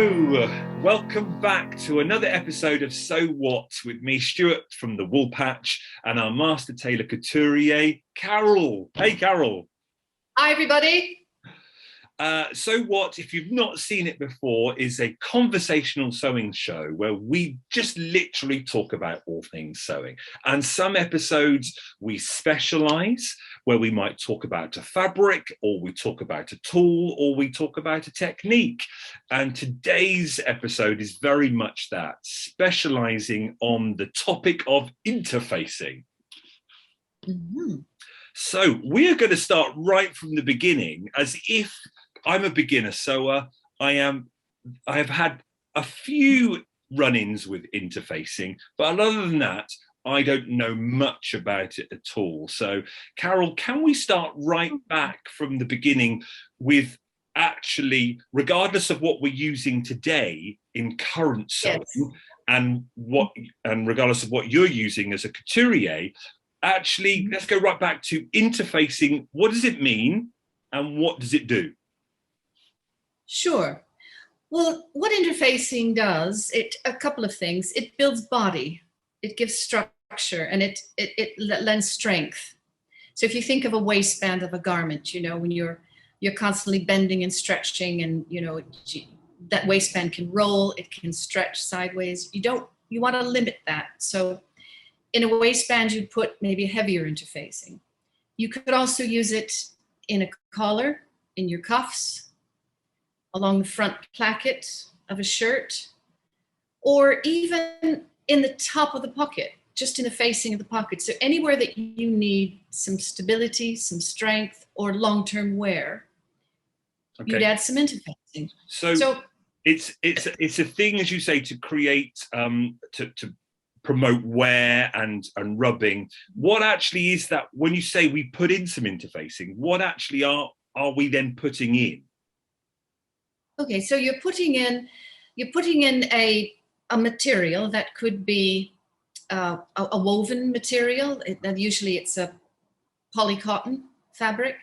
Hello, welcome back to another episode of Sew What with me, Stuart from the Wool Patch, and our master tailor couturier, Carol. Hey, Carol. Hi, everybody. Sew What, if you've not seen it before, is a conversational sewing show where we just literally talk about all things sewing. And some episodes we specialize, where we might talk about a fabric, or we talk about a tool, or we talk about a technique. And today's episode is very much that, specializing on the topic of interfacing. Mm-hmm. So we're going to start right from the beginning, as if I'm a beginner sewer. I have had a few run-ins with interfacing, but other than that, I don't know much about it at all. So, Carol, can we start right back from the beginning with actually, regardless of what we're using today in current sewing, Yes. and regardless of what you're using as a couturier, actually, let's go right back to interfacing. What does it mean and what does it do? Sure. Well, what interfacing does, a couple of things. It builds body, it gives structure, and it lends strength. So if you think of a waistband of a garment, when you're constantly bending and stretching, and that waistband can roll, it can stretch sideways. You want to limit that. So in a waistband, you'd put maybe a heavier interfacing. You could also use it in a collar, in your cuffs, along the front placket of a shirt, or even in the top of the pocket, just in the facing of the pocket. So anywhere that you need some stability, some strength, or long-term wear, you'd add some interfacing. So it's a thing, as you say, to create, to promote wear and rubbing. What actually is that? When you say we put in some interfacing, what actually are we then putting in? Okay, so you're putting in a material that could be a woven material. Usually it's a polycotton fabric,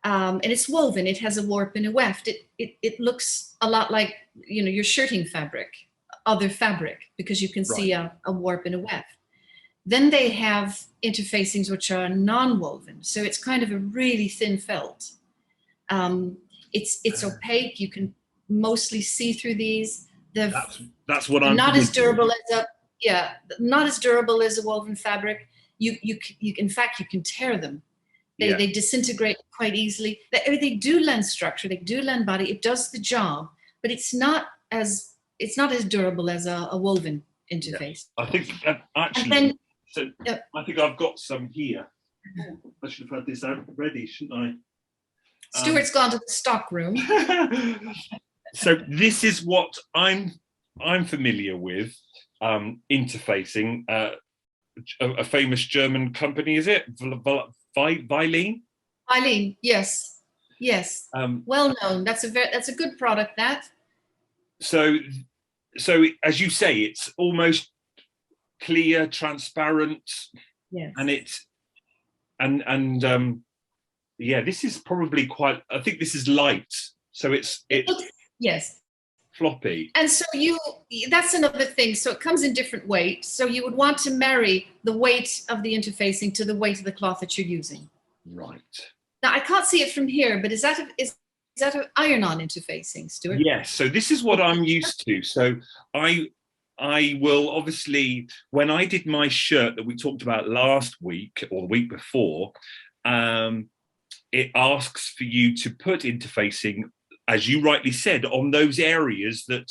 and it's woven. It has a warp and a weft. It looks a lot like your shirting fabric, other fabric, because you can see a warp and a weft. Then they have interfacings which are non-woven, so it's kind of a really thin felt. It's opaque. You can mostly see through these. That's what I'm not as durable as a woven fabric. In fact you can tear them. They disintegrate quite easily. They do lend structure. They do lend body. It does the job, but it's not as durable as a woven interface. Yeah. I think actually. I think I've got some here. I should have had this out ready, shouldn't I? Stuart's gone to the stock room. So this is what I'm familiar with, interfacing. A famous German company, is it? Weileen? Weileen, yes. Well known. That's a good product. That. So as you say, it's almost clear, transparent. Yes. And it's this is probably quite, I think this is light. So it's yes, floppy. And so that's another thing. So it comes in different weights. So you would want to marry the weight of the interfacing to the weight of the cloth that you're using. Right. Now I can't see it from here, but is that an iron-on interfacing, Stuart? Yes. So this is what I'm used to. So I will obviously, when I did my shirt that we talked about last week or the week before, it asks for you to put interfacing, as you rightly said, on those areas that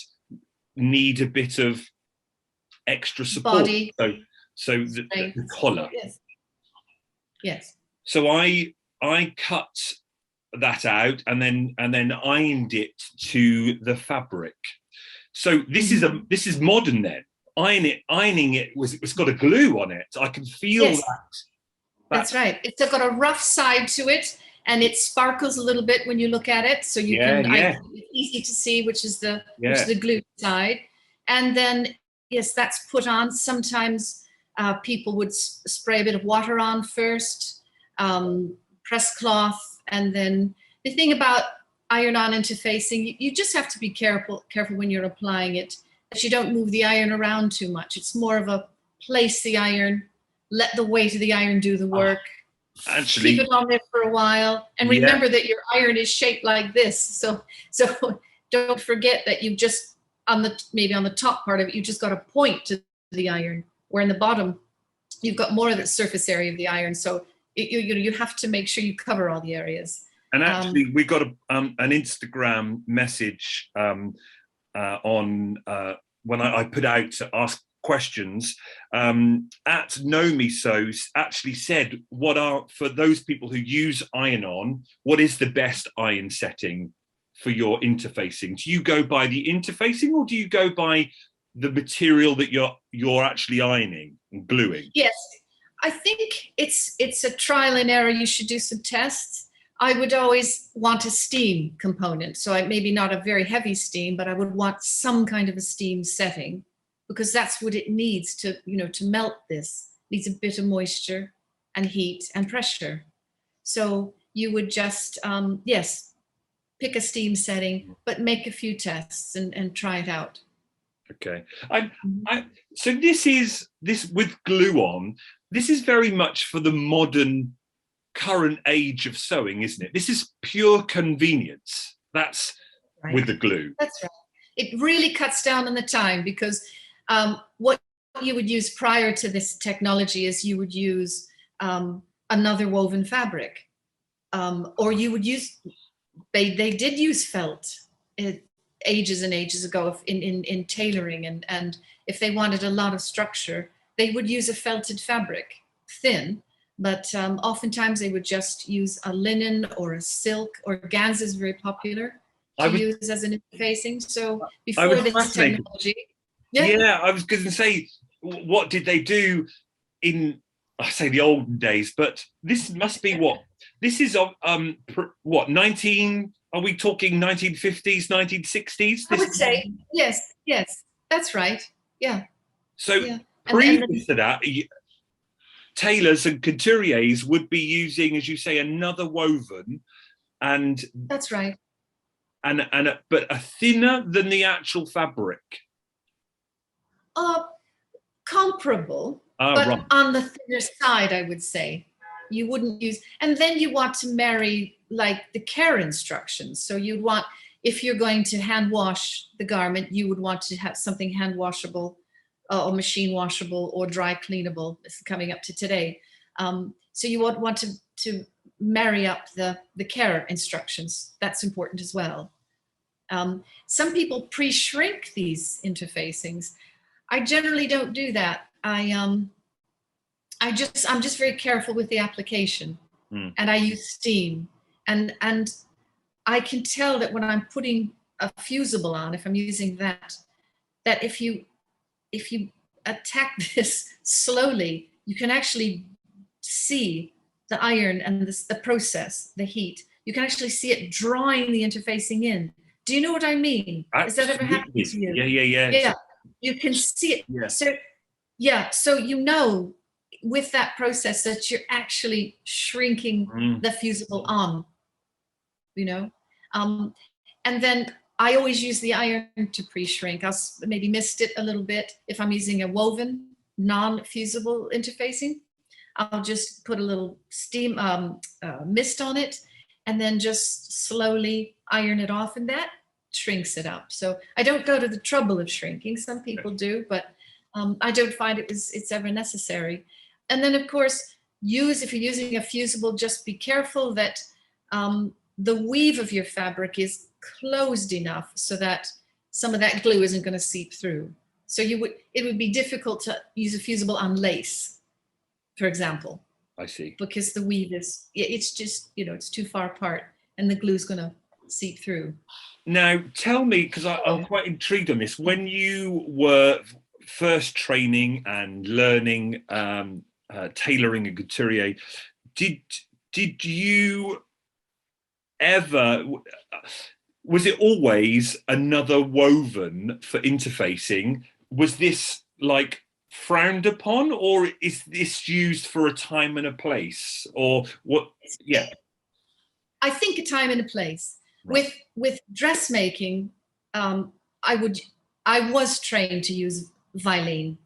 need a bit of extra support. Body. So the collar. Yes. So I cut that out and then ironed it to the fabric. So this is modern then. Ironing it's got a glue on it. I can feel that. That's right. It's got a rough side to it, and it sparkles a little bit when you look at it. So it's easy to see which is the glue side. And then that's put on. Sometimes people would spray a bit of water on first, press cloth, and then the thing about iron-on interfacing, you just have to be careful when you're applying it, that you don't move the iron around too much. It's more of a place the iron, let the weight of the iron do the work. Actually, keep it on there for a while, and remember that your iron is shaped like this. So don't forget that you just maybe on the top part of it, you just got a point to the iron, where in the bottom you've got more of the surface area of the iron. So you have to make sure you cover all the areas. And actually, we got an Instagram message on when I put out to ask questions, at Know Me Sew actually said, what are, for those people who use iron-on, what is the best iron setting for your interfacing? Do you go by the interfacing, or do you go by the material that you're actually ironing and gluing? Yes, I think it's a trial and error. You should do some tests. I would always want a steam component. So maybe not a very heavy steam, but I would want some kind of a steam setting, because that's what it needs to melt this. It needs a bit of moisture and heat and pressure. So you would just, yes, pick a steam setting, but make a few tests and try it out. Okay. So this with glue on, this is very much for the modern current age of sewing, isn't it? This is pure convenience. That's right. With the glue. That's right. It really cuts down on the time, because what you would use prior to this technology is you would use another woven fabric, or you would use, they did use felt ages and ages ago in tailoring, and if they wanted a lot of structure, they would use a felted fabric, thin, but oftentimes they would just use a linen or a silk. Organza is very popular to use as an interfacing. So before this technology, I was going to say, what did they do in, I say the olden days, but this must be what? This is what, 19, are we talking 1950s, 1960s? I would say, yes, that's right. Yeah. So previous to that, tailors and couturiers would be using, as you say, another woven, and that's right. But a thinner than the actual fabric. Comparable, but right. On the thinner side, I would say. You wouldn't use, and then you want to marry like the care instructions. So you'd want, if you're going to hand wash the garment, you would want to have something hand washable, or machine washable, or dry cleanable. This is coming up to today. So you would want to marry up the care instructions. That's important as well. Some people pre-shrink these interfacings. I generally don't do that. I'm just very careful with the application, and I use steam, and I can tell that when I'm putting a fusible on, if I'm using that if you attack this slowly, you can actually see the iron and the process, the heat. You can actually see it drawing the interfacing in. Do you know what I mean? Has that ever happened to you? Yeah. You can see it. Yeah. So with that process that you're actually shrinking the fusible on, and then I always use the iron to pre-shrink. I'll maybe mist it a little bit. If I'm using a woven, non-fusible interfacing, I'll just put a little steam mist on it, and then just slowly iron it off, and that shrinks it up. So I don't go to the trouble of shrinking. Some people do, but I don't find it's ever necessary. And then, of course, if you're using a fusible, just be careful that the weave of your fabric is closed enough so that some of that glue isn't going to seep through. So it would be difficult to use a fusible on lace, for example. I see. Because the weave it's just, it's too far apart, and the glue is going to seep through. Now, tell me, because I'm quite intrigued on this, when you were first training and learning tailoring and couturier, did you ever, was it always another woven for interfacing? Was this like frowned upon, or is this used for a time and a place, or what? Yeah, I think a time and a place, Right. With dressmaking, I was trained to use Vilene,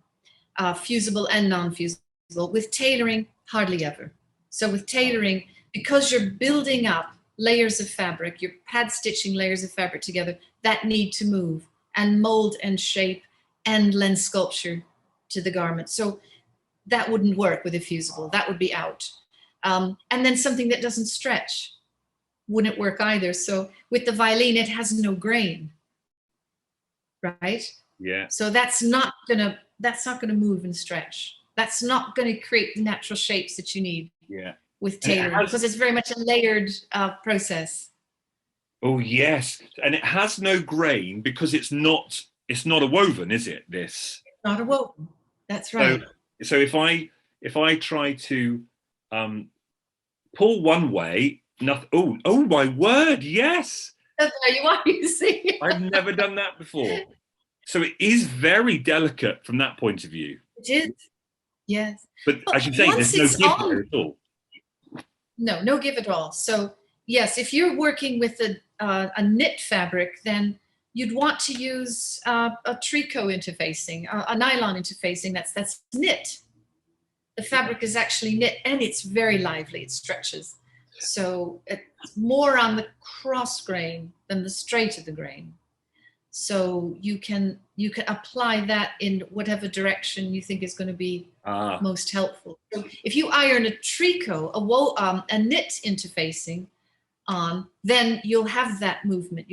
fusible and non-fusible. With tailoring, hardly ever. So with tailoring, because you're building up layers of fabric, you're pad stitching layers of fabric together that need to move and mold and shape and lend sculpture to the garment. So that wouldn't work with a fusible. That would be out. And then something that doesn't stretch wouldn't work either. So with the Vilene, it has no grain, right? Yeah. So that's not gonna move and stretch. That's not going to create the natural shapes that you need. Yeah. With tailoring, because it's very much a layered process. Oh yes, and it has no grain because it's not a woven, is it? This. It's not a woven. That's right. So if I try to pull one way, nothing. Oh my word! Yes. There you are. You see. I've never done that before. So it is very delicate from that point of view. It is. Yes. But as you say, there's no give there at all. No give at all. So yes, if you're working with a knit fabric, then you'd want to use a tricot interfacing, a nylon interfacing. That's knit. The fabric is actually knit, and it's very lively. It stretches. So it's more on the cross grain than the straight of the grain. So you can apply that in whatever direction you think is going to be most helpful. So if you iron a tricot, a knit interfacing on, then you'll have that movement.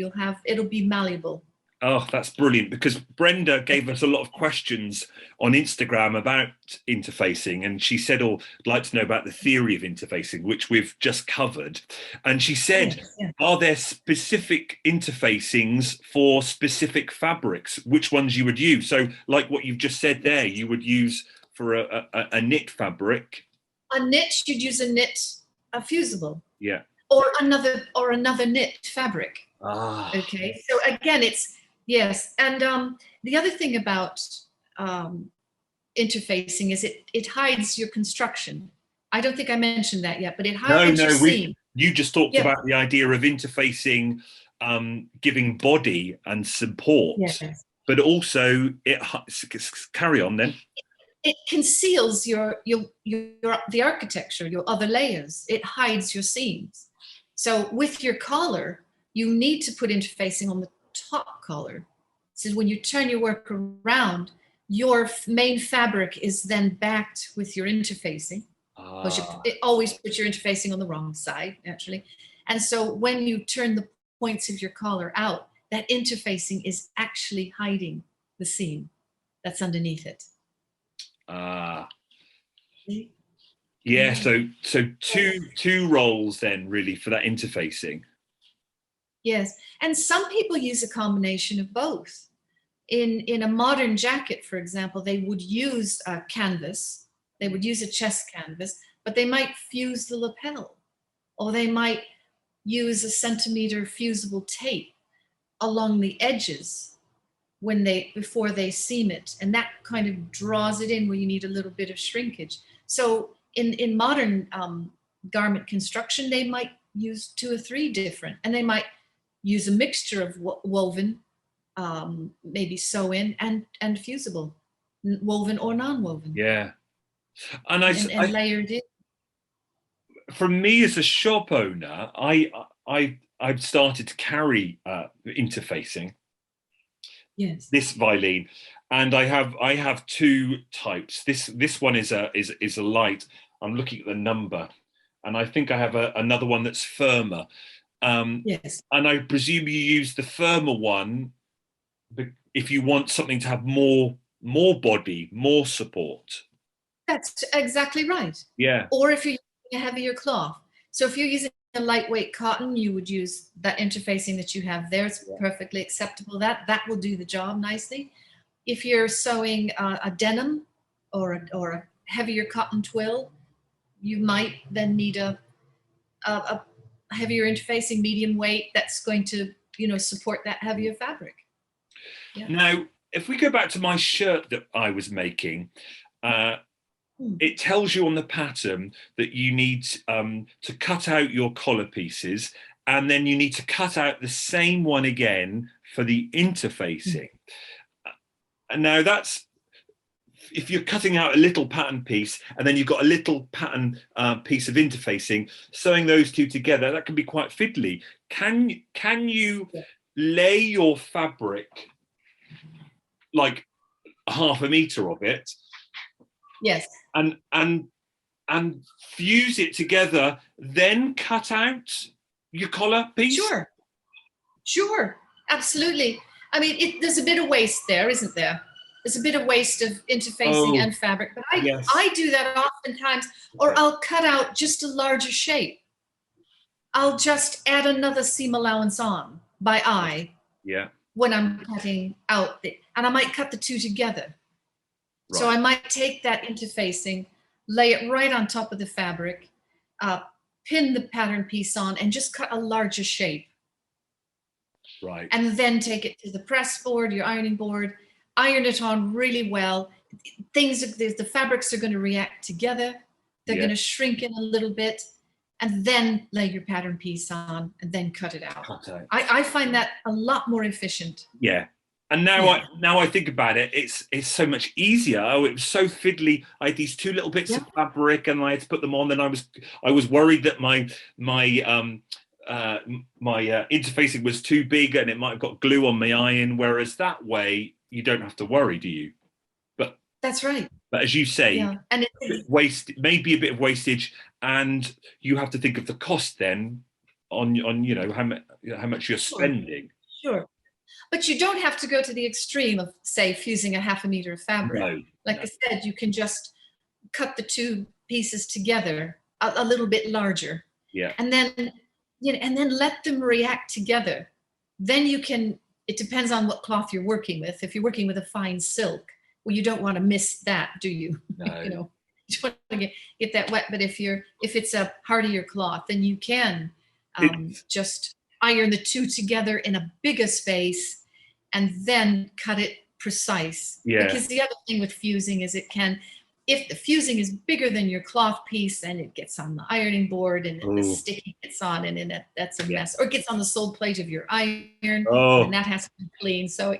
It'll be malleable. Oh, that's brilliant, because Brenda gave us a lot of questions on Instagram about interfacing, and she said, I'd like to know about the theory of interfacing, which we've just covered. And she said, Are there specific interfacings for specific fabrics? Which ones you would use? So like what you've just said there, you would use for a knit fabric. A knit, you'd use a fusible. Yeah. Or another knit fabric. Okay. So again, yes. And the other thing about interfacing is it hides your construction. I don't think I mentioned that yet, but it hides your seam. You just talked about the idea of interfacing, giving body and support, but also carry on then. It conceals the architecture, your other layers. It hides your seams. So with your collar, you need to put interfacing on the top collar. So when you turn your work around, your main fabric is then backed with your interfacing. Because it always puts your interfacing on the wrong side, naturally. And so when you turn the points of your collar out, that interfacing is actually hiding the seam that's underneath it. Yeah, so two roles then really for that interfacing. Yes, and some people use a combination of both. In a modern jacket, for example, they would use a canvas, they would use a chest canvas, but they might fuse the lapel, or they might use a centimeter fusible tape along the edges before they seam it, and that kind of draws it in where you need a little bit of shrinkage. So in modern garment construction, they might use 2 or 3 different, and they might use a mixture of woven, maybe sew in and fusible, woven or non-woven. Yeah, and layered in. For me as a shop owner, I've started to carry interfacing. Yes. This Vilene, and I have 2 types. This one is a light. I'm looking at the number, and I think I have another one that's firmer. Yes. And I presume you use the firmer one if you want something to have more body, more support. That's exactly right. Yeah. Or if you're using a heavier cloth. So if you're using a lightweight cotton, you would use that interfacing that you have there. It's perfectly acceptable. That will do the job nicely. If you're sewing a denim or a heavier cotton twill, you might then need a heavier interfacing, medium weight, that's going to support that heavier fabric. Yeah. Now, if we go back to my shirt that I was making, it tells you on the pattern that you need to cut out your collar pieces and then you need to cut out the same one again for the interfacing. And now that's, if you're cutting out a little pattern piece and then you've got a little pattern piece of interfacing, sewing those two together, that can be quite fiddly. Can you lay your fabric like half a meter of it? Yes. And fuse it together, then cut out your collar piece? Sure, absolutely. I mean, there's a bit of waste there, isn't there? There's a bit of waste of interfacing and fabric, but I do that oftentimes, or I'll cut out just a larger shape. I'll just add another seam allowance on by eye. Yeah. When I'm cutting out, and I might cut the two together. Right. So I might take that interfacing, lay it right on top of the fabric, pin the pattern piece on, and just cut a larger shape. Right. And then take it to the press board, your ironing board, iron it on really well. The fabrics are going to react together. They're going to shrink in a little bit, and then lay your pattern piece on, and then cut it out. I find that a lot more efficient. Yeah. And now I think about it, it's so much easier. Oh, it was so fiddly. I had these two little bits of fabric, and I had to put them on. Then I was worried that my interfacing was too big, and it might have got glue on my iron. Whereas that way, you don't have to worry, do you? But that's right. But as you say, and maybe a bit of wastage, and you have to think of the cost then on how much you're spending. Sure. But you don't have to go to the extreme of, say, fusing a half a meter of fabric. No, like I said, you can just cut the two pieces together a little bit larger. Yeah. And then, and then let them react together. Then you can, it depends on what cloth you're working with. If you're working with a fine silk, well, you don't want to miss that, do you? No. You don't want to get that wet. But if it's a hardier cloth, then you can just iron the two together in a bigger space and then cut it precise. Because the other thing with fusing is if the fusing is bigger than your cloth piece, then it gets on the ironing board and the sticky gets on, and then that's a mess. Or it gets on the sole plate of your iron, and that has to be clean. So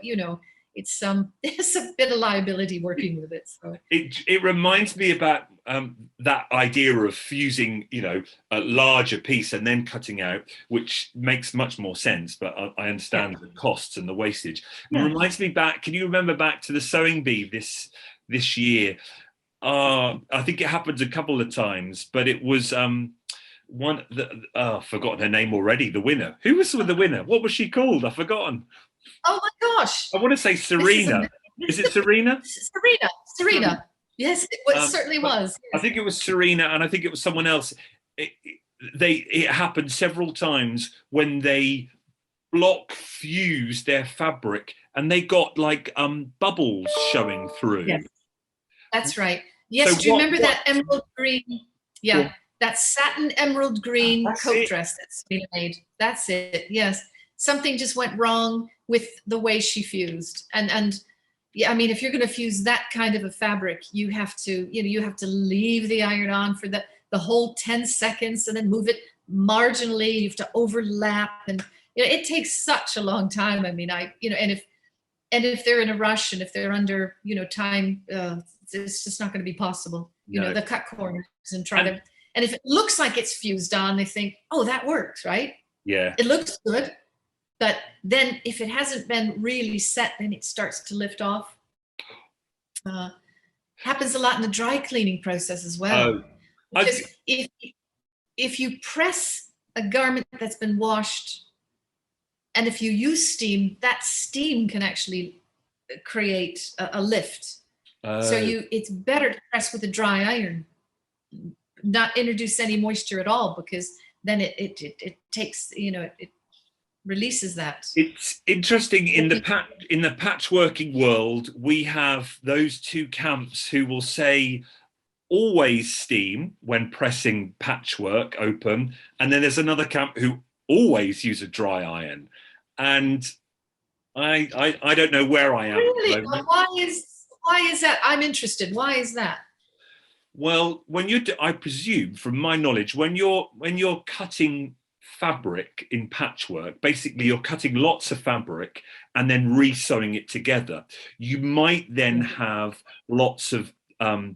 it's there's a bit of liability working with it. So it reminds me about that idea of fusing, a larger piece and then cutting out, which makes much more sense. But I understand the costs and the wastage. It reminds me back. Can you remember back to the sewing bee this year? I think it happened a couple of times, but it was I've forgotten her name already. The winner. Who was the winner? What was she called? I've forgotten. Oh my gosh! I want to say Serena. Is it Serena? Serena. Yes, it certainly was. I think it was Serena, and I think it was someone else. It happened several times when they block fused their fabric, and they got like bubbles showing through. Yes, that's right. Yes, So do you remember that emerald green? Yeah, that satin emerald green coat dress that Serena made. That's it. Yes, something just went wrong with the way she fused, and yeah, I mean, if you're going to fuse that kind of a fabric, you have to leave the iron on for the whole 10 seconds and then move it marginally. You have to overlap, and it takes such a long time. I mean, and if they're in a rush and if they're under time, it's just not going to be possible. They cut corners and try to, and if it looks like it's fused on, they think, oh, that works, right? Yeah, it looks good. But then if it hasn't been really set, then it starts to lift off. Happens a lot in the dry cleaning process as well. Because if you press a garment that's been washed, and if you use steam, that steam can actually create a lift. So it's better to press with a dry iron, not introduce any moisture at all, because then it takes, it releases that. It's interesting in the patchworking world, we have those two camps who will say always steam when pressing patchwork open, and then there's another camp who always use a dry iron. And I don't know where I am. Really? Why is that? I'm interested. Why is that? Well, I presume, from my knowledge, when you're cutting fabric in patchwork, basically you're cutting lots of fabric and then re-sewing it together, you might then have lots of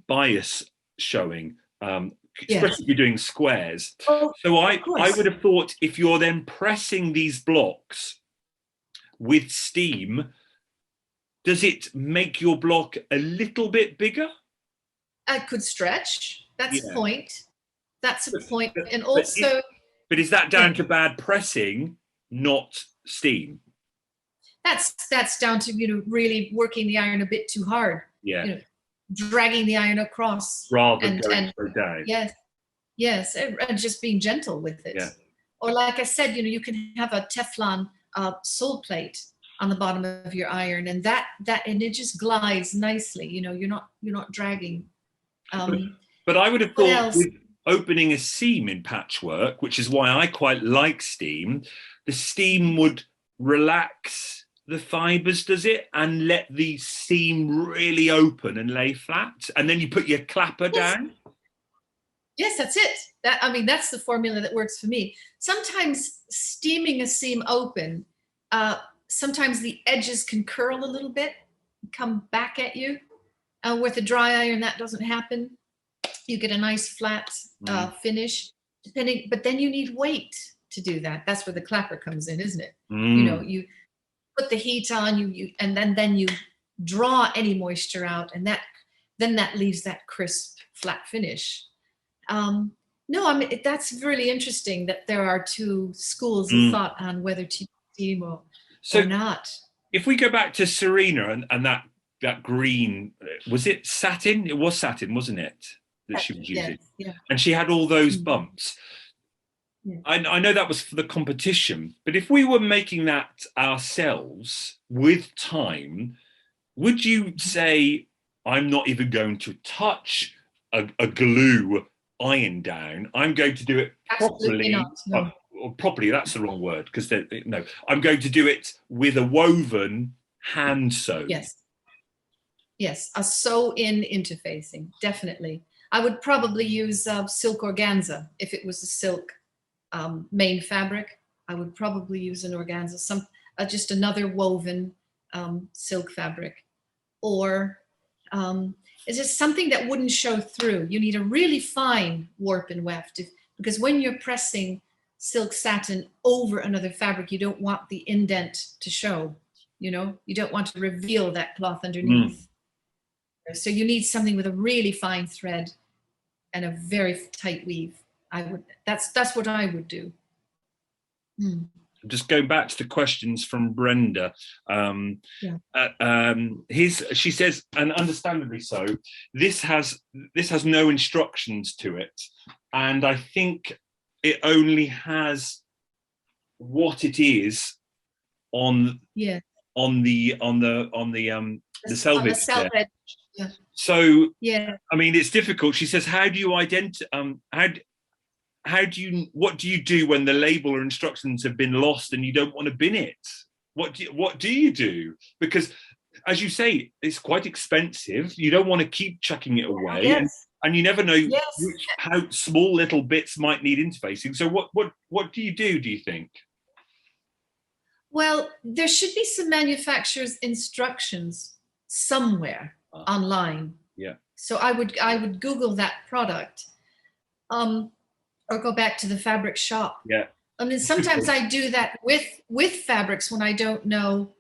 bias showing, especially if you're doing squares. Oh, so I would have thought if you're then pressing these blocks with steam, does it make your block a little bit bigger? I could stretch. That's a point. That's a point. And but also... But is that down to bad pressing, not steam? That's down to, really working the iron a bit too hard. Yeah. Dragging the iron across. Rather than going so down. Yes, and just being gentle with it. Yeah. Or like I said, you can have a Teflon sole plate on the bottom of your iron, and and it just glides nicely. You're not dragging. But I would have thought with opening a seam in patchwork, which is why I quite like steam, the steam would relax the fibers, does it, and let the seam really open and lay flat, and then you put your clapper down. Yes, that's it. That's the formula that works for me. Sometimes steaming a seam open, sometimes the edges can curl a little bit, come back at you. With a dry iron, that doesn't happen. You get a nice flat finish, but then you need weight to do that. That's where the clapper comes in, isn't it? You put the heat on, and then you draw any moisture out, and then that leaves that crisp, flat finish. That's really interesting that there are two schools of thought on whether to use steam or not. If we go back to Serena and that green, was it satin? It was satin, wasn't it? That she was using. Yeah. And she had all those bumps. Yeah. I know that was for the competition, but if we were making that ourselves with time, would you say, I'm not even going to touch a glue iron down, I'm going to do it properly? Not, no. Or properly, that's the wrong word, because no, I'm going to do it with a woven hand sew. Yes, a sew-in interfacing, definitely. I would probably use silk organza. If it was a silk main fabric, I would probably use an organza, just another woven silk fabric. Or it's just something that wouldn't show through. You need a really fine warp and weft, because when you're pressing silk satin over another fabric, you don't want the indent to show. You don't want to reveal that cloth underneath. So you need something with a really fine thread and a very tight weave. That's what I would do. Just going back to the questions from Brenda. She says, and understandably so, this has no instructions to it, and I think it only has what it is on the selvage. Yeah. So it's difficult. She says, how do you what do you do when the label or instructions have been lost and you don't want to bin it? What do you do? Because as you say, it's quite expensive. You don't want to keep chucking it away. And you never know how small little bits might need interfacing. So what do you think? Well, there should be some manufacturer's instructions somewhere online. Yeah. So I would Google that product, or go back to the fabric shop. Yeah. Sometimes I do that with fabrics when I don't know.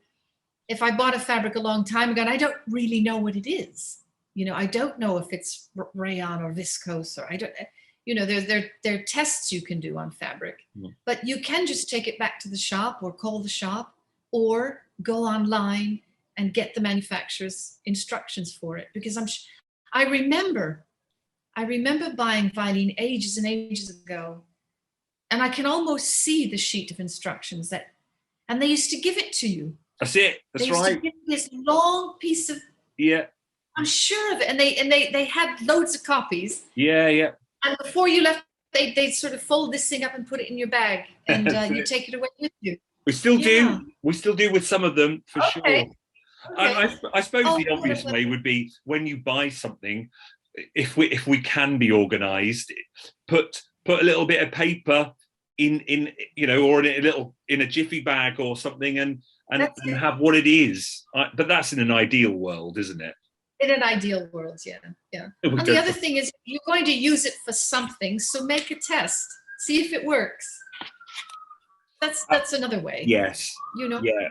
If I bought a fabric a long time ago and I don't really know what it is, I don't know if it's rayon or viscose, or I don't, there are tests you can do on fabric, but you can just take it back to the shop or call the shop or go online and get the manufacturer's instructions for it. Because I remember buying Vilene ages and ages ago, and I can almost see the sheet of instructions and they used to give it to you. That's it. That's right. To give this long piece of. Yeah. I'm sure of it, and they had loads of copies. Yeah. And before you left, they sort of fold this thing up and put it in your bag, and you take it away with you. We still do. We still do with some of them, for sure. Okay. I suppose the obvious way would be when you buy something, if we can be organised, put a little bit of paper in you know, or in a jiffy bag or something, and have what it is. But that's in an ideal world, isn't it? In an ideal world, yeah. And the other thing is, you're going to use it for something, so make a test, see if it works. That's another way. Yes. You know. Yeah.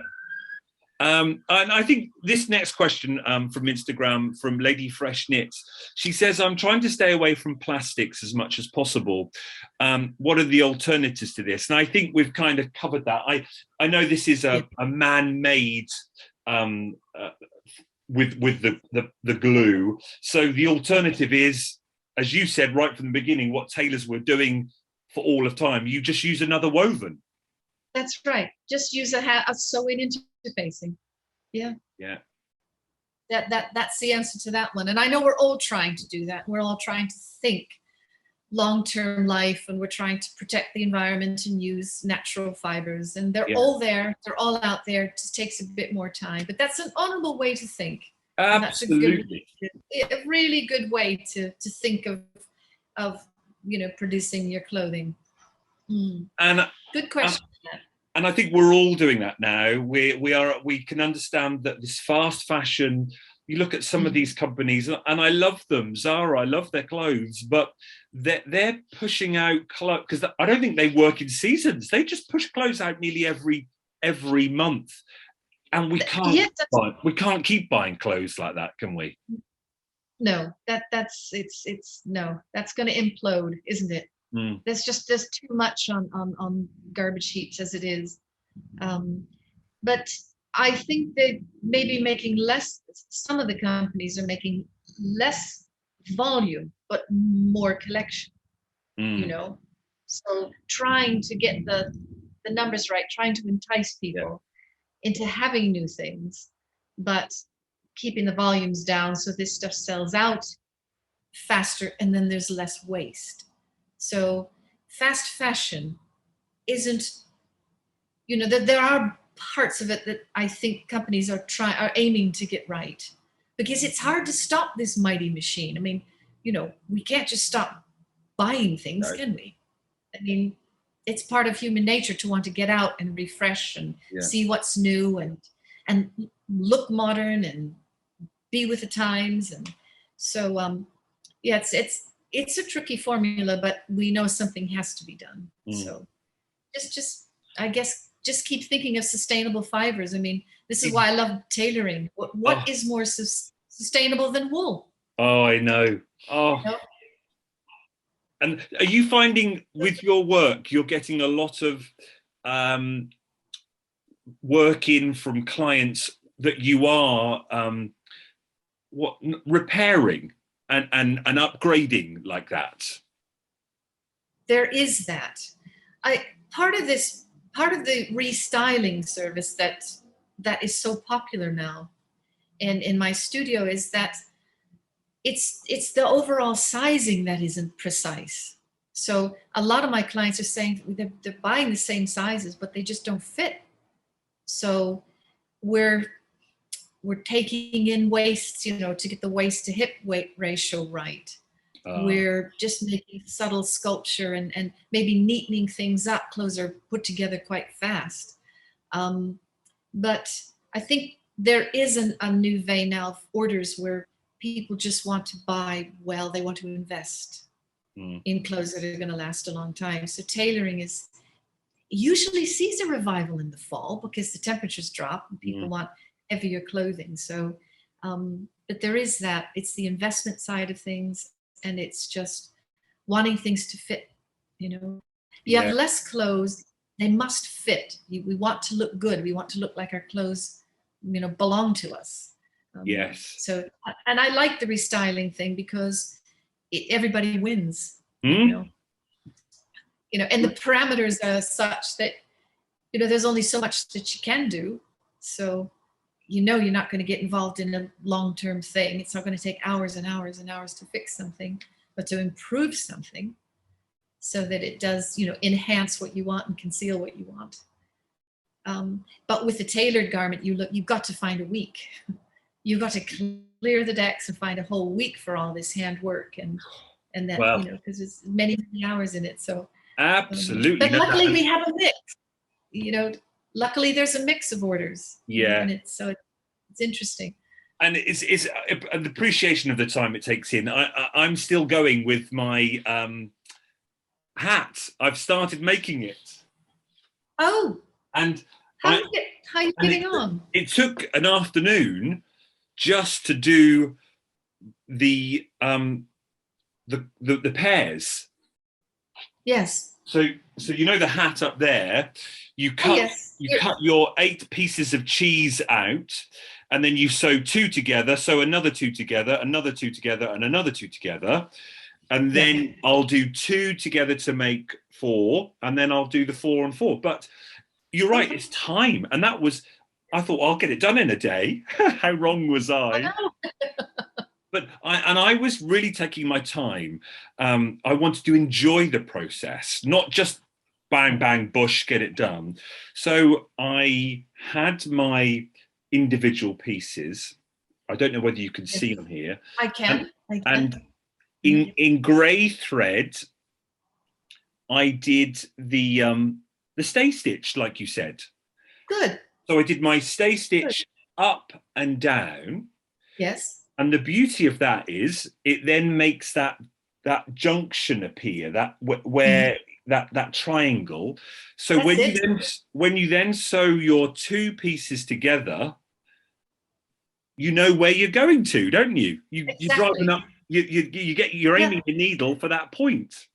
And I think this next question from Instagram from Lady Fresh Knits, she says, I'm trying to stay away from plastics as much as possible. What are the alternatives to this? And I think we've kind of covered that. I know this is a man-made with the glue. So the alternative is, as you said right from the beginning, what tailors were doing for all of time. You just use another woven. That's right. Just use a sewing interfacing. Yeah. That's the answer to that one. And I know we're all trying to do that. We're all trying to think long-term life, and we're trying to protect the environment and use natural fibers. And they're all there. They're all out there. It just takes a bit more time. But that's an honorable way to think. Absolutely. That's a really good way to think of producing your clothing. And good question. And I think we're all doing that now. We can understand that this fast fashion, you look at some of these companies, and I love them. Zara, I love their clothes, but they're pushing out clothes because I don't think they work in seasons. They just push clothes out nearly every month, and we can't keep buying clothes like that, can we? No, that's going to implode, isn't it? There's too much on garbage heaps as it is. But I think they may be making less, some of the companies are making less volume, but more collection, So trying to get the numbers right, trying to entice people into having new things, but keeping the volumes down so this stuff sells out faster, and then there's less waste. So fast fashion isn't, there are parts of it that I think companies are aiming to get right, because it's hard to stop this mighty machine. I mean, we can't just stop buying things, can we? I mean, it's part of human nature to want to get out and refresh and see what's new and look modern and be with the times. And so, it's a tricky formula, but we know something has to be done. So I guess just keep thinking of sustainable fibers. I mean, this is why I love tailoring. What is more sustainable than wool? Oh, I know. Oh. And are you finding with your work, you're getting a lot of work in from clients that you are repairing and upgrading like that? There is that. Part of the restyling service that is so popular now in my studio is that it's the overall sizing that isn't precise. So a lot of my clients are saying they're buying the same sizes, but they just don't fit. So we're taking in waists, to get the waist to hip weight ratio right. We're just making subtle sculpture and maybe neatening things up. Clothes are put together quite fast. But I think there is a new vein now of orders where people just want to buy well. They want to invest in clothes that are going to last a long time. So tailoring usually sees a revival in the fall because the temperatures drop and people want heavier clothing. So, but there is that. It's the investment side of things, and it's just wanting things to fit. You have less clothes; they must fit. We want to look good. We want to look like our clothes, belong to us. Yes. So, and I like the restyling thing because everybody wins. And the parameters are such that there's only so much that you can do. So you're not going to get involved in a long-term thing. It's not going to take hours and hours and hours to fix something, but to improve something so that it does, enhance what you want and conceal what you want. But with the tailored garment, you've got to find a week. You've got to clear the decks and find a whole week for all this handwork and that, because there's many, many hours in it. So Absolutely. But No, luckily we have a mix. You know, luckily there's a mix of orders. yeah. And it's interesting. And it's an appreciation of the time it takes in. I'm still going with my hat. I've started making it. Oh, And how are you getting on? It took an afternoon just to do the pairs. Yes. So you know the hat up there, you cut your 8 pieces of cheese out, and then you sew 2 together, sew another 2 together, another 2 together, and another 2 together. And then I'll do 2 together to make 4, and then I'll do the 4 and 4. But you're right, it's time. And that was, I thought, I'll get it done in a day. How wrong was I? But I was really taking my time. I wanted to enjoy the process, not just bang, bang, bush, get it done. So I had my individual pieces. I don't know whether you can see them here. I can. And in grey thread, I did the stay stitch, like you said. Good. So I did my stay stitch up and down. Yes. And the beauty of that is it then makes that junction appear, that where that triangle. So when you then sew your 2 pieces together, you know where you're going to, don't you? You're driving up. You're aiming your needle for that point.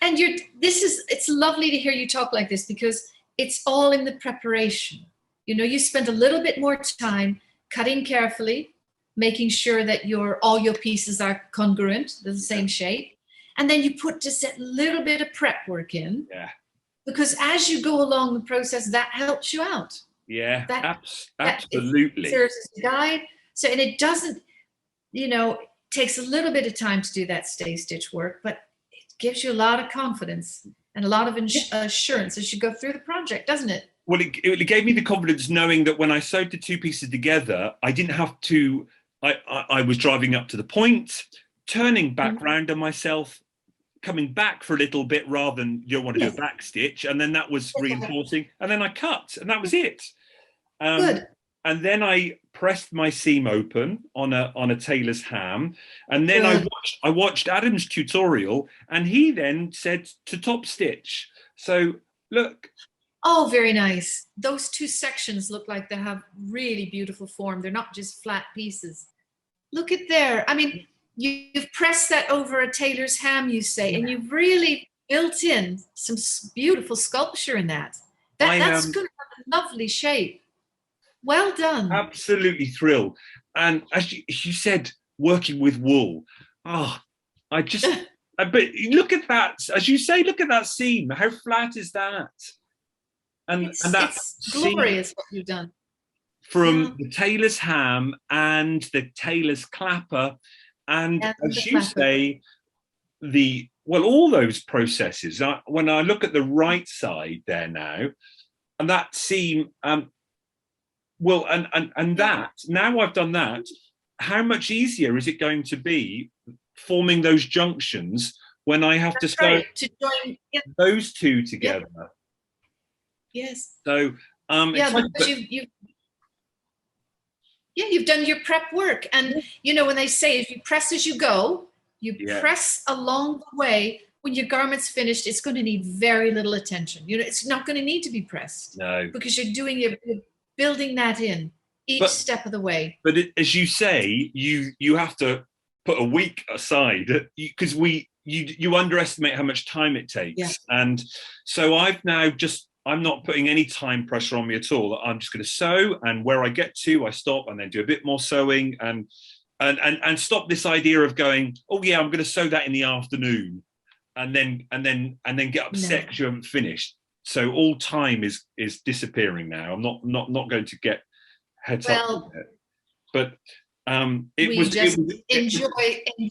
And it's lovely to hear you talk like this, because it's all in the preparation. You know, you spend a little bit more time cutting carefully, making sure that all your pieces are congruent, they're the same shape. And then you put just a little bit of prep work in. Yeah. Because as you go along the process, that helps you out. Yeah, absolutely. That serves as a guide. So, and it doesn't, takes a little bit of time to do that stay stitch work, but it gives you a lot of confidence and a lot of assurance as you go through the project, doesn't it? Well, it gave me the confidence knowing that when I sewed the 2 pieces together, I didn't have to, I was driving up to the point, turning back round on myself, coming back for a little bit rather than you don't want to do a back stitch. And then that was reinforcing. And then I cut and that was it. Good. And then I pressed my seam open on a tailor's ham. And then I watched Adam's tutorial, and he then said to top stitch. So look. Oh, very nice. Those 2 sections look like they have really beautiful form. They're not just flat pieces. Look at there. I mean, you've pressed that over a tailor's ham, you say, and you've really built in some beautiful sculpture in that. That's going to have a lovely shape. Well done. Absolutely thrilled. And as you said, working with wool. Oh, but look at that. As you say, look at that seam. How flat is that? And that's glorious what you've done. From the tailor's ham and the tailor's clapper. And as you say, all those processes. When I look at the right side there now, and that seam, that, now I've done that, how much easier is it going to be forming those junctions when I have to sew those 2 together? Yep. Yes. So you've done your prep work, and when they say if you press as you go, press along the way. When your garment's finished, it's going to need very little attention. It's not going to need to be pressed. No, because you're building that in each step of the way. But as you say, you have to put a week aside because you underestimate how much time it takes, and so I'm not putting any time pressure on me at all. I'm just going to sew, and where I get to, I stop and then do a bit more sewing and stop this idea of going, oh yeah, I'm going to sew that in the afternoon, and then get upset because you haven't finished. So all time is disappearing now. I'm not going to get heads up with it. But enjoy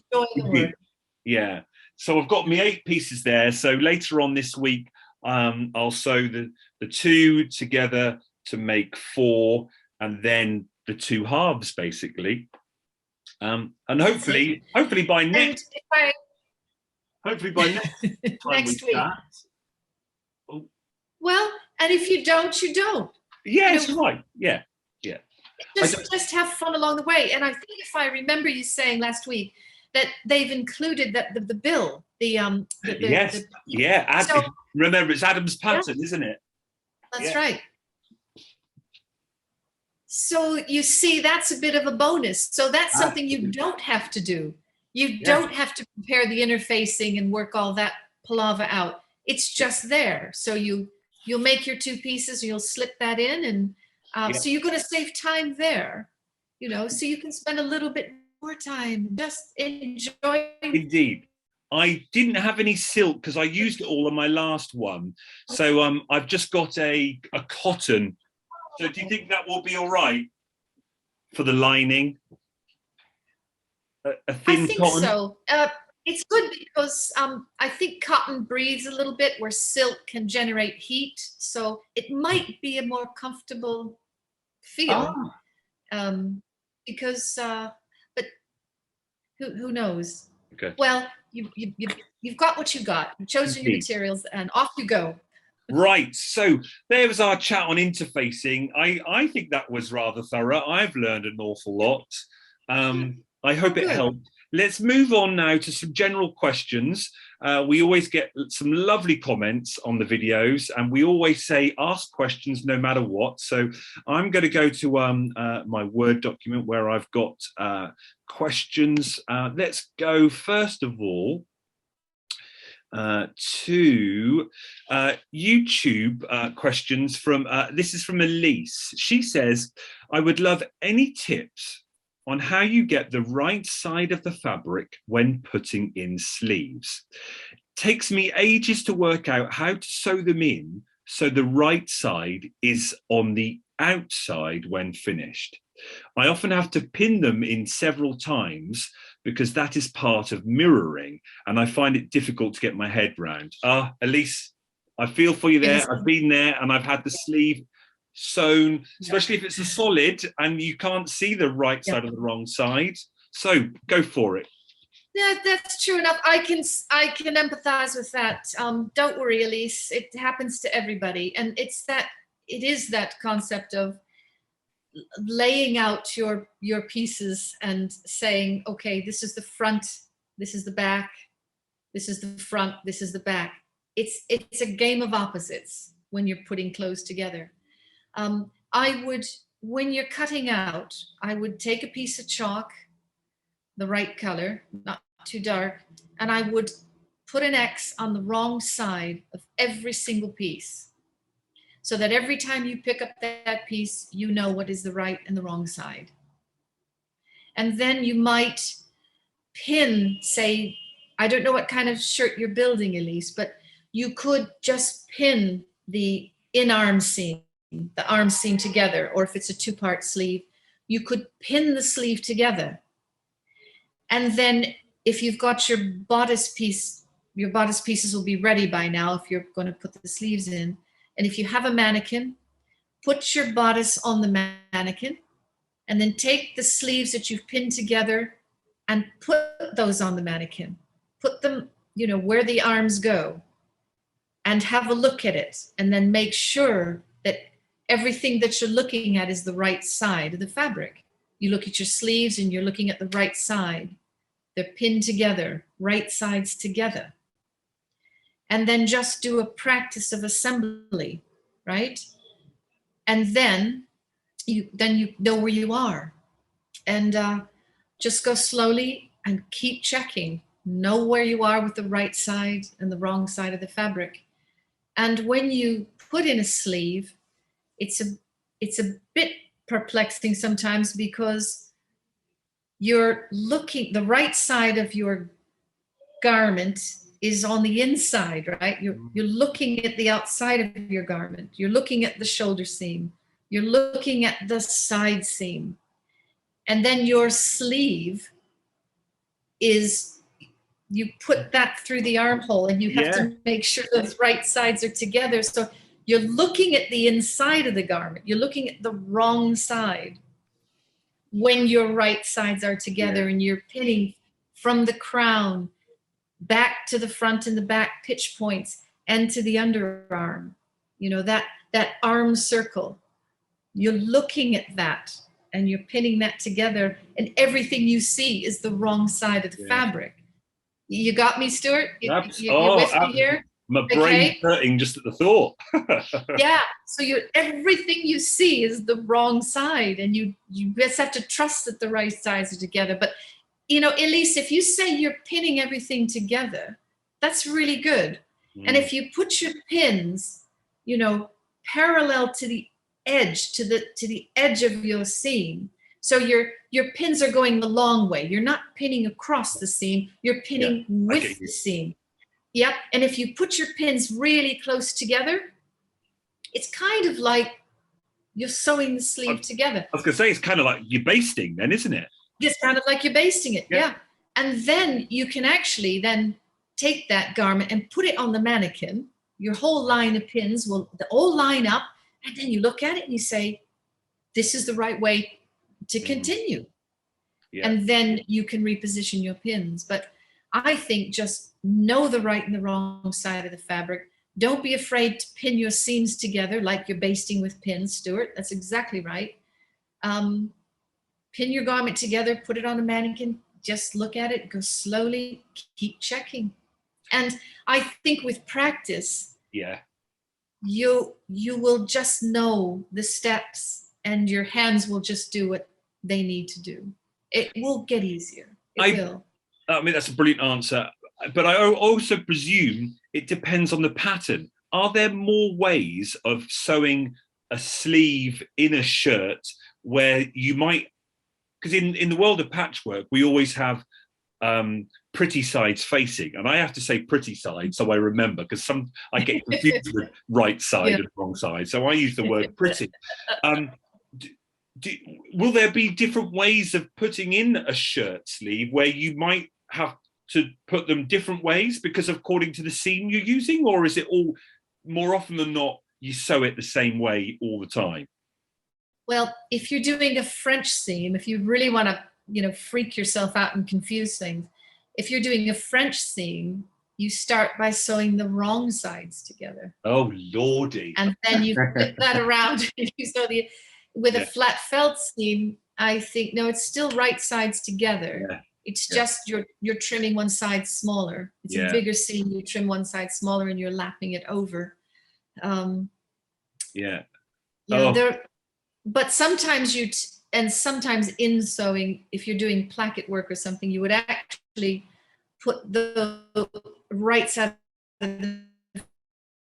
the work. Yeah. So I've got my 8 pieces there. So later on this week, I'll sew the 2 together to make 4, and then the 2 halves basically. And hopefully by next. Hopefully by next time next we week. chat. Oh. Well, and if you don't, you don't. Yes, right. Yeah. Just have fun along the way. And I think if I remember you saying last week that they've included that the bill, yes, yeah. So, remember, it's Adam's pattern, isn't it? That's right. So you see, that's a bit of a bonus. So that's something you don't have to do. You don't have to prepare the interfacing and work all that palaver out. It's just there. So you'll make your 2 pieces, and you'll slip that in, and so you're going to save time there, so you can spend a little bit more time just enjoying. Indeed. I didn't have any silk because I used it all on my last one. So I've just got a cotton. So do you think that will be all right for the lining? A thin I think cotton? So. It's good because I think cotton breathes a little bit where silk can generate heat. So it might be a more comfortable feel. Because, but who knows? Okay. Well, you've got what you got. You've chosen your materials, and off you go. Right. So there was our chat on interfacing. I think that was rather thorough. I've learned an awful lot. I hope it helped. Let's move on now to some general questions. We always get some lovely comments on the videos, and we always say ask questions no matter what. So I'm going to go to my Word document where I've got questions. Let's go first of all to YouTube questions from, this is from Elise. She says, I would love any tips on how you get the right side of the fabric when putting in sleeves. It takes me ages to work out how to sew them in so the right side is on the outside when finished. I often have to pin them in several times because that is part of mirroring, and I find it difficult to get my head round. Elise, I feel for you there. I've been there and I've had the sleeve sewn, especially if it's a solid and you can't see the right side or the wrong side. So go for it. Yeah, that's true enough. I can empathize with that. Don't worry, Elise. It happens to everybody, and it is that concept of laying out your pieces and saying, okay, this is the front, this is the back, this is the front, this is the back. It's a game of opposites when you're putting clothes together. When you're cutting out, I would take a piece of chalk, the right color, not too dark, and I would put an X on the wrong side of every single piece, so that every time you pick up that piece, you know what is the right and the wrong side. And then you might pin, say, I don't know what kind of shirt you're building, Elise, but you could just pin the in-arm seam, the arm seam together, or if it's a 2-part sleeve, you could pin the sleeve together. And then if you've got your bodice piece, your bodice pieces will be ready by now if you're going to put the sleeves in. And if you have a mannequin, put your bodice on the mannequin, and then take the sleeves that you've pinned together and put those on the mannequin. Put them, where the arms go, and have a look at it, and then make sure that everything that you're looking at is the right side of the fabric. You look at your sleeves and you're looking at the right side. They're pinned together, right sides together. And then just do a practice of assembly, right? And then you know where you are. And just go slowly and keep checking. Know where you are with the right side and the wrong side of the fabric. And when you put in a sleeve, it's a bit perplexing sometimes because you're looking, the right side of your garment is on the inside, right? You're looking at the outside of your garment. You're looking at the shoulder seam. You're looking at the side seam. And then your sleeve is, you put that through the armhole, and you have to make sure those right sides are together. So you're looking at the inside of the garment. You're looking at the wrong side when your right sides are together, and you're pinning from the crown back to the front and the back pitch points and to the underarm. You know, that arm circle. You're looking at that and you're pinning that together, and everything you see is the wrong side of the fabric. You got me, Stuart? You're with me here? My brain's hurting just at the thought. Yeah. So everything you see is the wrong side, and you just have to trust that the right sides are together. But, you know, Elise, if you say you're pinning everything together, that's really good. And if you put your pins, you know, parallel to the edge, to the edge of your seam, so your pins are going the long way. You're not pinning across the seam. You're pinning with the seam. Yep. And if you put your pins really close together, it's kind of like you're sewing the sleeve together. I was going to say, it's kind of like you're basting then, isn't it? It's kind of like you're basting it. Yeah. And then you can actually then take that garment and put it on the mannequin. Your whole line of pins will all line up. And then you look at it and you say, this is the right way to continue. Yeah. And then you can reposition your pins. But I think just know the right and the wrong side of the fabric. Don't be afraid to pin your seams together like you're basting with pins, Stuart. That's exactly right. Pin your garment together, put it on a mannequin, just look at it, go slowly, keep checking. And I think with practice, you will just know the steps, and your hands will just do what they need to do. It will get easier. It will. I mean, that's a brilliant answer. But I also presume it depends on the pattern. Are there more ways of sewing a sleeve in a shirt where you might, because in the world of patchwork, we always have pretty sides facing, and I have to say pretty side so I remember, because I get confused with right side and wrong side, so I use the word pretty. Will there be different ways of putting in a shirt sleeve where you might have to put them different ways because according to the seam you're using, or is it all, more often than not, you sew it the same way all the time? Well, if you're doing a French seam, if you really want to, you know, freak yourself out and confuse things, if you're doing a French seam, you start by sewing the wrong sides together. Oh, Lordy. And then you flip that around and you sew with a flat felt seam. I think, no, it's still right sides together. Yeah. It's just you're trimming one side smaller. It's a bigger seam. You trim one side smaller and you're lapping it over. But sometimes sometimes in sewing, if you're doing placket work or something, you would actually put the right side of the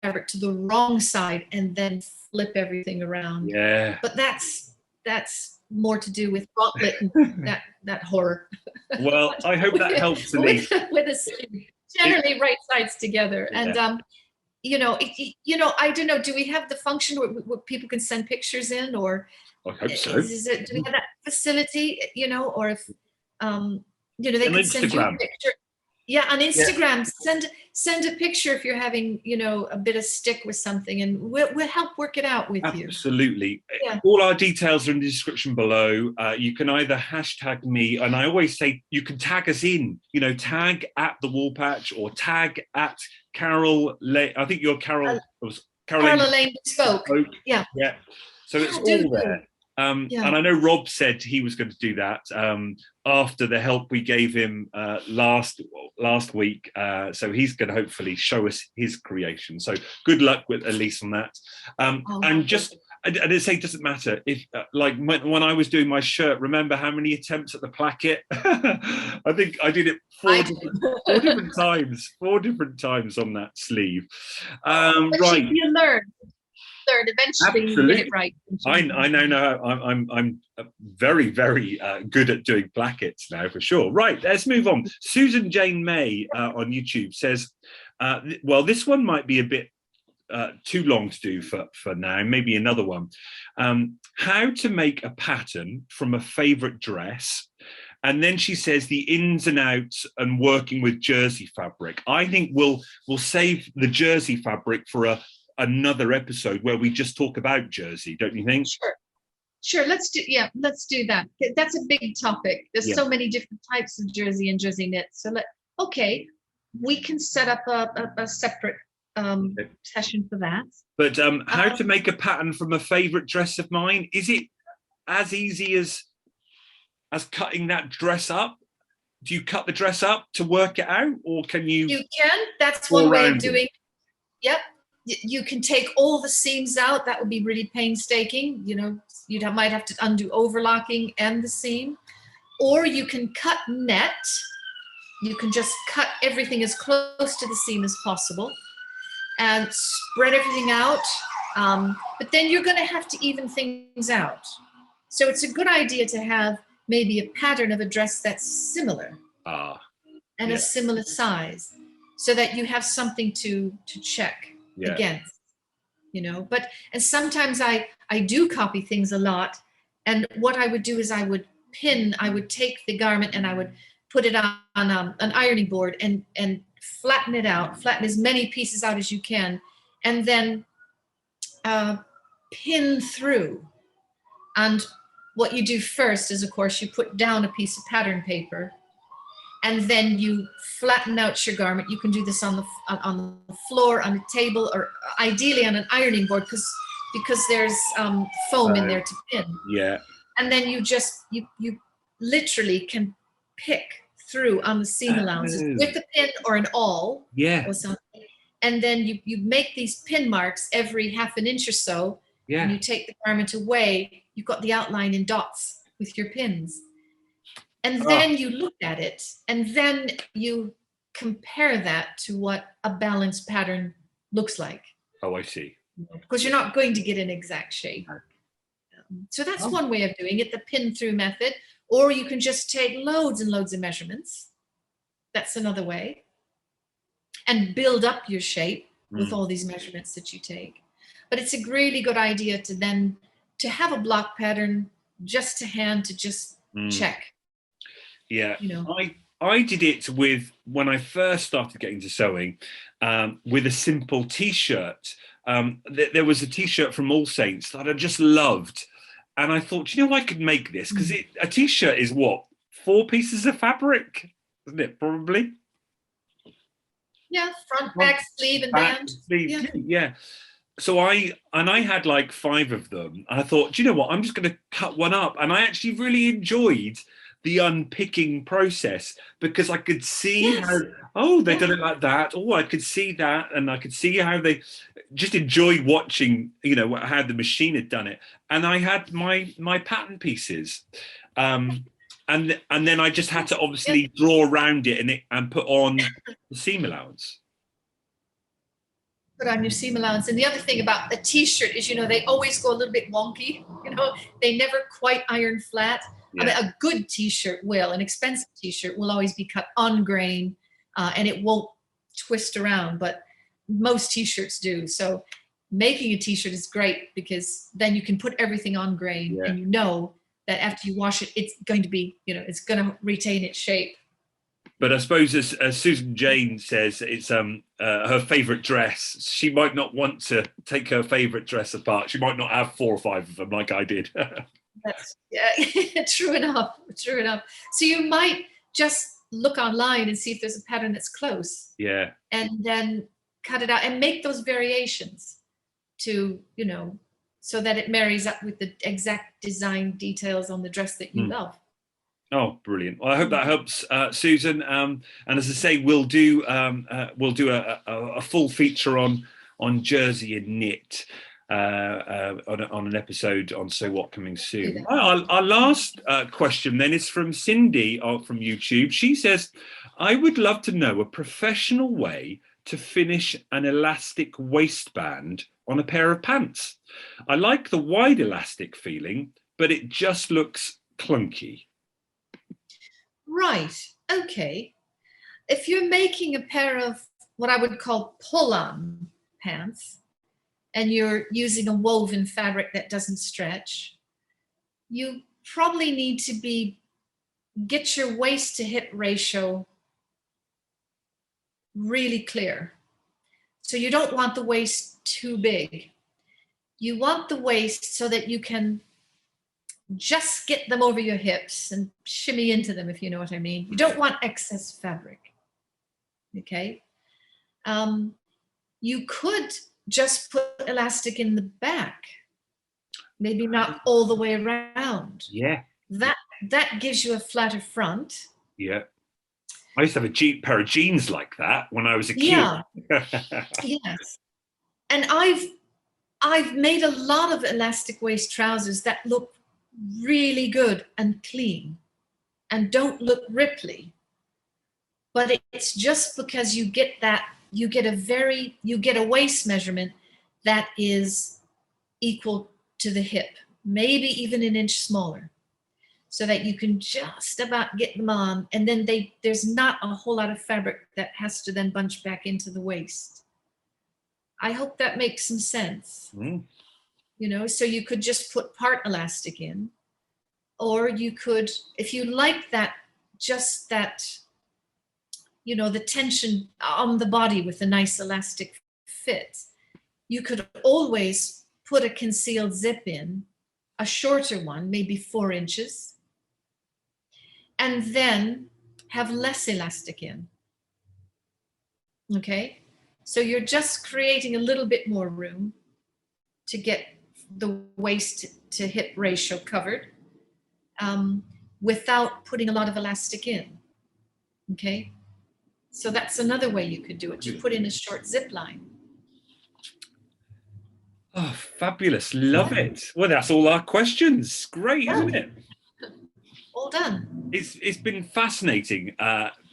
fabric to the wrong side and then flip everything around. Yeah. But that's more to do with gauntlet and that horror. Well, I hope that helps, Elise. with a sleeve, generally right sides together. And I don't know, do we have the function where people can send pictures in, or I hope so. Do we have that facility, you know, or if they can send you a picture. Yeah, on Instagram, send a picture if you're having, you know, a bit of stick with something, and we'll help work it out with you. Absolutely. Yeah. All our details are in the description below. You can either hashtag me, and I always say you can tag us in, you know, tag at the Wool Patch or tag at Carol. I think you're Carol. Carol Elaine Bespoke. Yeah. Yeah. So it's all there. And I know Rob said he was going to do that after the help we gave him last week. So he's going to hopefully show us his creation. So good luck with Elise on that. And just, I didn't say it doesn't matter if, like when I was doing my shirt, remember how many attempts at the placket? I think I did it four different times on that sleeve. Right. You learn. Eventually you get it right. I know now. I'm very, very good at doing plackets now, for sure. Right, let's move on. Susan Jane May on YouTube says, well, this one might be a bit too long to do for now, maybe another one. How to make a pattern from a favorite dress. And then she says the ins and outs and working with jersey fabric. I think we'll save the jersey fabric for another episode where we just talk about jersey, don't you think? Sure. Let's do that. That's a big topic. There's so many different types of jersey and jersey knits. So we can set up a separate session for that. But how to make a pattern from a favorite dress of mine? Is it as easy as cutting that dress up? Do you cut the dress up to work it out, or can you? You can. That's one way of doing it. Yep. You can take all the seams out. That would be really painstaking. You know, you might have to undo overlocking and the seam. Or you can cut net. You can just cut everything as close to the seam as possible and spread everything out. But then you're going to have to even things out. So it's a good idea to have maybe a pattern of a dress that's similar and a similar size, so that you have something to check against, you know. And sometimes I do copy things a lot, and what I would do is I would take the garment and I would put it on an ironing board and flatten it out, flatten as many pieces out as you can, and then pin through. And what you do first is, of course, you put down a piece of pattern paper, and then you flatten out your garment. You can do this on the floor, on a table, or ideally on an ironing board, because there's foam in there to pin. Yeah. And then you just you literally can pick through on the seam allowances with a pin or an awl. Yeah. Or something. And then you make these pin marks every half an inch or so. Yeah. And you take the garment away. You've got the outline in dots with your pins. And then you look at it, and then you compare that to what a balanced pattern looks like. Oh, I see. Because you're not going to get an exact shape. So that's one way of doing it, the pin through method. Or you can just take loads and loads of measurements. That's another way. And build up your shape with all these measurements that you take. But it's a really good idea to have a block pattern just to hand, to just check. Yeah, you know. I did it when I first started getting to sewing, with a simple T-shirt. There was a T-shirt from All Saints that I just loved, and I thought, you know, I could make this, because a T-shirt is what, 4 pieces of fabric, isn't it? Probably. Yeah, front, back, sleeve, and band. Sleeve, yeah. So I had like 5 of them, and I thought, do you know what? I'm just going to cut one up, and I actually really enjoyed the unpicking process, because I could see how they done it like that. Oh, I could see that, and I could see how they just enjoyed watching, you know, how the machine had done it. And I had my pattern pieces, and then I just had to obviously draw around it and put on the seam allowance. Put on your seam allowance. And the other thing about a T-shirt is, you know, they always go a little bit wonky. You know, they never quite iron flat. I mean, a good T-shirt will, an expensive T-shirt will always be cut on grain, and it won't twist around, but most T-shirts do. So making a T-shirt is great, because then you can put everything on grain, and you know that after you wash it, it's going to be, you know, it's going to retain its shape. But I suppose, as Susan Jane says, it's her favourite dress. She might not want to take her favourite dress apart. She might not have 4 or 5 of them like I did. That's true enough. True enough. So you might just look online and see if there's a pattern that's close. Yeah. And then cut it out and make those variations to, you know, so that it marries up with the exact design details on the dress that you love. Oh, brilliant! Well, I hope that helps, Susan. And as I say, we'll do a full feature on jersey and knit on an episode on Sew What coming soon. Our last question then is from Cindy from YouTube. She says, "I would love to know a professional way to finish an elastic waistband on a pair of pants. I like the wide elastic feeling, but it just looks clunky." Right. Okay. If you're making a pair of what I would call pull-on pants, and you're using a woven fabric that doesn't stretch, you probably need to get your waist to hip ratio really clear. So you don't want the waist too big. You want the waist so that you can just get them over your hips and shimmy into them, if you know what I mean. You don't want excess fabric. Okay. You could just put elastic in the back, maybe not all the way around. Yeah. That gives you a flatter front. Yeah. I used to have a pair of jeans like that when I was a kid. Yeah. Yes. And I've made a lot of elastic waist trousers that look really good and clean and don't look ripply. But it's just because you get a waist measurement that is equal to the hip, maybe even an inch smaller, so that you can just about get them on, and then there's not a whole lot of fabric that has to then bunch back into the waist. I hope that makes some sense. So you could just put part elastic in, or you could, if you like that, just that, the tension on the body with a nice elastic fit, you could always put a concealed zip in, a shorter one, maybe 4 inches, and then have less elastic in. Okay? So you're just creating a little bit more room to get the waist to hip ratio covered, without putting a lot of elastic in. Okay? So that's another way you could do it. You put in a short zip line. Oh, fabulous. Love it. Well, that's all our questions. Great, isn't it? All done. It's been fascinating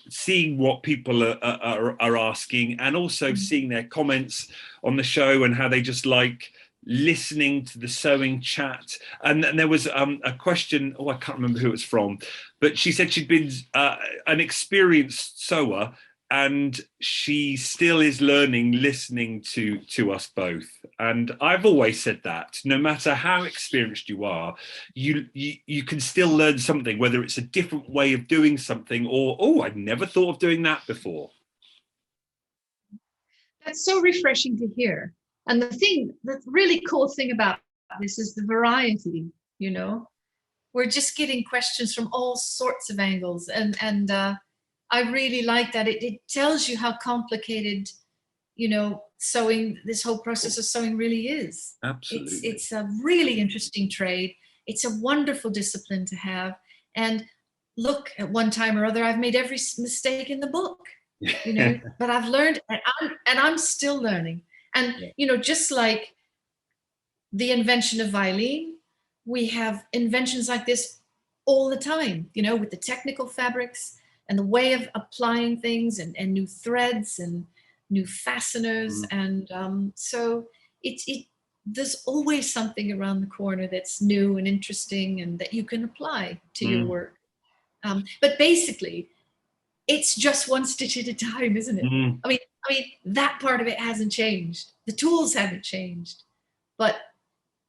seeing what people are asking, and also seeing their comments on the show and how they just like listening to the sewing chat. And there was a question, I can't remember who it's from, but she said she'd been an experienced sewer, and she still is learning listening to us both. And I've always said that no matter how experienced you are, you can still learn something, whether it's a different way of doing something, or I've never thought of doing that before. That's so refreshing to hear. And the really cool thing about this is the variety. We're just getting questions from all sorts of angles, and I really like that. It tells you how complicated, sewing, this whole process of sewing really is. Absolutely. It's a really interesting trade. It's a wonderful discipline to have. And look, at one time or other, I've made every mistake in the book, but I've learned, and I'm still learning. And, just like the invention of Eileen, we have inventions like this all the time, with the technical fabrics and the way of applying things, and new threads and new fasteners. And so there's always something around the corner that's new and interesting and that you can apply to your work. But basically, it's just one stitch at a time, isn't it? I mean, that part of it hasn't changed. The tools haven't changed, but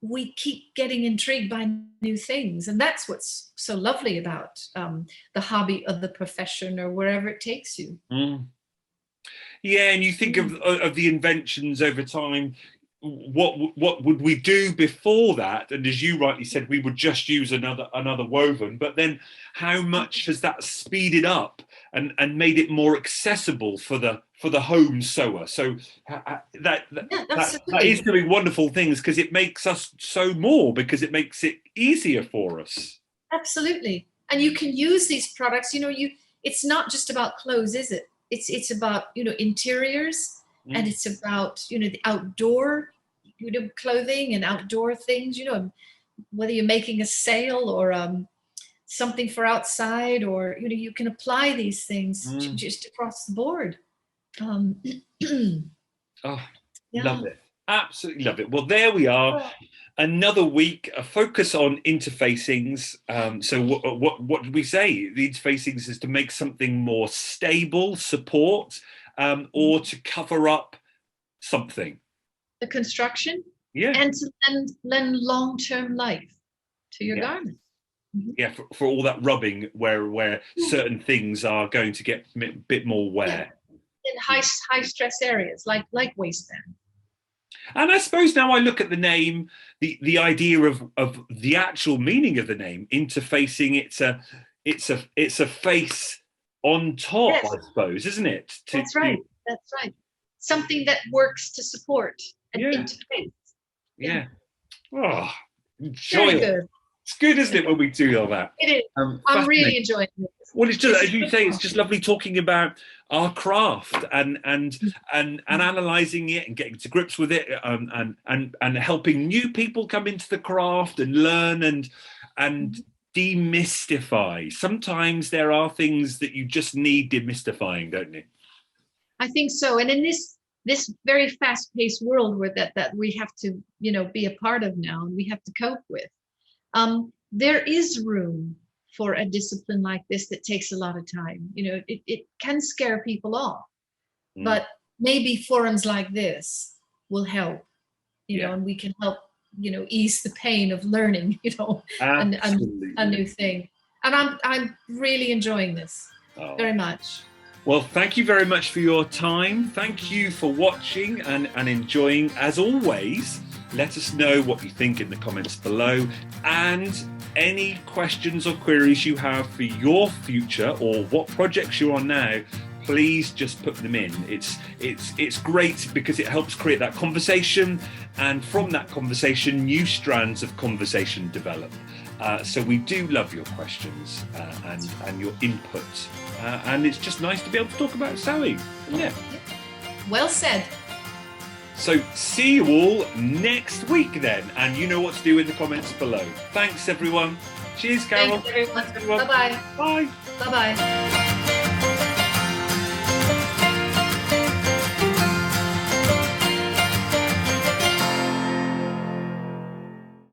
we keep getting intrigued by new things. And that's what's so lovely about the hobby of the profession, or wherever it takes you. Yeah, and you think of the inventions over time. What would we do before that? And as you rightly said, we would just use another woven. But then, how much has that speeded up and made it more accessible for the home sewer? So that is doing wonderful things, because it makes us sew more, because it makes it easier for us. Absolutely, and you can use these products. It's not just about clothes, is it? It's about interiors, and it's about the outdoor clothing and outdoor things. Whether you're making a sail or something for outside, or you can apply these things just across the board. Love it, absolutely love it. Well, there we are. Another week, a focus on interfacings. So what did we say? The interfacings is to make something more stable, support, or to cover up something. The construction, and to lend long-term life to your garment. Yeah, for all that rubbing, where certain things are going to get a bit more wear. In high stress areas like waistband. And I suppose now I look at the name, the idea of the actual meaning of the name, interfacing. It's a face on top, Yes. I suppose, isn't it? That's right. That's right. Something that works to support and interface. Yeah. Oh, Very enjoy it. good. It's good, isn't it, when we do all that? It is. I'm really enjoying it. Well, it's just, as you say, it's just lovely talking about our craft and analysing it and getting to grips with it, and helping new people come into the craft and learn and demystify. Sometimes there are things that you just need demystifying, don't you? I think so. And in this very fast-paced world where that we have to, be a part of now, and we have to cope with, there is room for a discipline like this that takes a lot of time. It can scare people off, but maybe forums like this will help, and we can help, ease the pain of learning, a new thing. And I'm really enjoying this very much. Well, thank you very much for your time. Thank you for watching and enjoying. As always, let us know what you think in the comments below, and any questions or queries you have for your future or what projects you're on now, please just put them in. It's great because it helps create that conversation, and from that conversation, new strands of conversation develop. So we do love your questions and your input, and it's just nice to be able to talk about sewing. Yeah. Well said. So see you all next week then, and you know what to do in the comments below. Thanks everyone. Cheers, Carol. Thanks everyone. Bye-bye. Bye. Bye-bye.